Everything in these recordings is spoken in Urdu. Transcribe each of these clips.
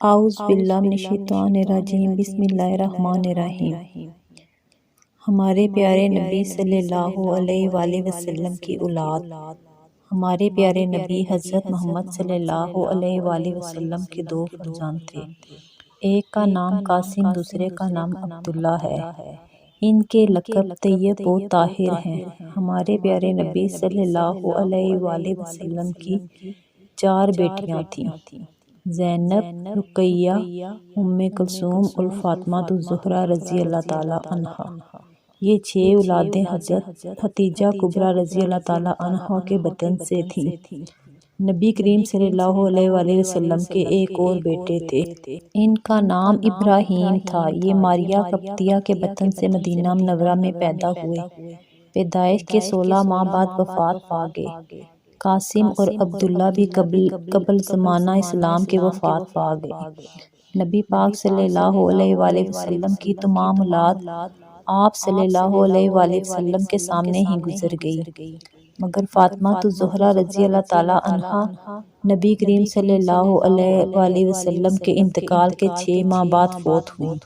اعوذ باللہ من الشیطان الرجیم بسم اللہ الرحمن الرحیم۔ ہمارے پیارے نبی صلی اللہ علیہ وآلہ وسلم کی اولاد، ہمارے پیارے نبی حضرت محمد صلی اللہ علیہ وآلہ وسلم کے دو فرزند تھے۔ ایک کا نام قاسم، دوسرے کا نام عبداللہ ہے۔ ان کے لقب طیب و طاہر ہیں۔ ہمارے پیارے نبی صلی اللہ علیہ وآلہ وسلم کی 4 بیٹیاں تھیں: زینب، رقیہ، ام کلثوم اور فاطمہ الزہرا رضی اللہ تعالیٰ عنہا۔ یہ 6 اولادیں حضرت ختیجہ کبریٰ رضی اللہ تعالیٰ عنہا کے بطن سے تھیں۔ نبی کریم صلی اللہ علیہ وآلہ وسلم کے ایک اور بیٹے تھے، ان کا نام ابراہیم تھا۔ یہ ماریہ قبطیہ کے بطن سے مدینہ منورہ میں پیدا ہوئے۔ پیدائش کے 16 ماہ بعد وفات پا گئے۔ قاسم اور عبداللہ بھی قبل زمانہ اسلام کے وفات پا گئے۔ نبی پاک صلی اللہ علیہ وآلہ وسلم کی تمام اولاد آپ صلی اللہ علیہ وآلہ وسلم کے سامنے ہی گزر گئی، مگر فاطمہ الزہرا رضی اللہ تعالیٰ عنہا نبی کریم صلی اللہ علیہ وآلہ وسلم کے انتقال کے 6 ماہ بعد فوت ہوئیں۔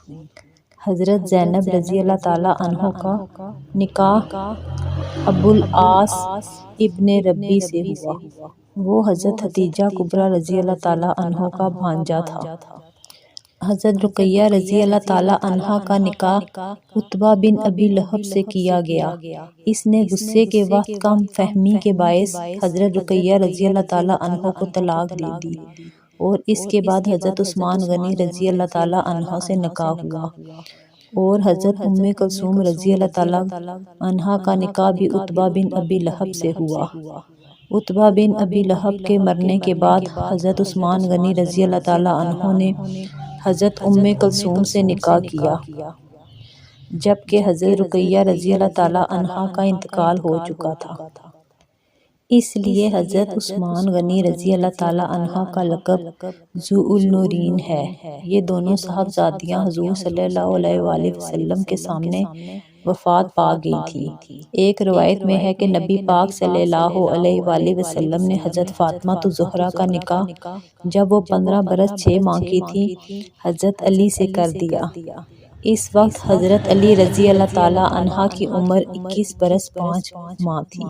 حضرت زینب رضی اللہ تعالیٰ عنہ کا نکاح ابوالعاص ابن ربیع سے ہوا۔ وہ حضرت ختیجہ کبریٰ رضی اللہ تعالیٰ عنہ کا بھانجا تھا۔ حضرت رقیہ رضی اللہ تعالیٰ عنہا کا نکاح عتبہ بن ابی لہب سے کیا گیا۔ اس نے غصے کے وقت کم فہمی کے باعث حضرت رقیہ رضی اللہ تعالیٰ عنہ کو طلاق دے دی، اور اس کے بعد حضرت عثمان غنی رضی اللہ تعالیٰ عنہ سے نکاح ہوا، اور حضرت ام کلثوم رضی اللہ تعالیٰ عنہا کا نکاح بھی عتبہ بن ابی لہب سے ہوا۔ عتبہ بن ابی لہب کے مرنے کے بعد حضرت عثمان غنی رضی اللہ تعالیٰ عنہ نے حضرت ام کلثوم سے نکاح کیا، جبکہ حضرت رقیہ رضی اللہ تعالیٰ عنہا کا انتقال ہو چکا تھا۔ اس لیے حضرت عثمان غنی رضی اللہ تعالیٰ عنہ کا لقب ذو النورین ہے۔ یہ دونوں صاحبزادیاں حضور صلی اللہ علیہ وآلہ وسلم کے سامنے وفات پا گئی تھیں۔ ایک روایت میں ہے کہ نبی پاک صلی اللہ علیہ وآلہ وسلم نے حضرت فاطمہ الزہرا کا نکاح جب وہ 15 برس 6 ماہ کی تھی حضرت علی سے کر دیا۔ اس وقت حضرت علی رضی اللہ تعالیٰ عنہ کی عمر 21 برس 5 ماہ تھی۔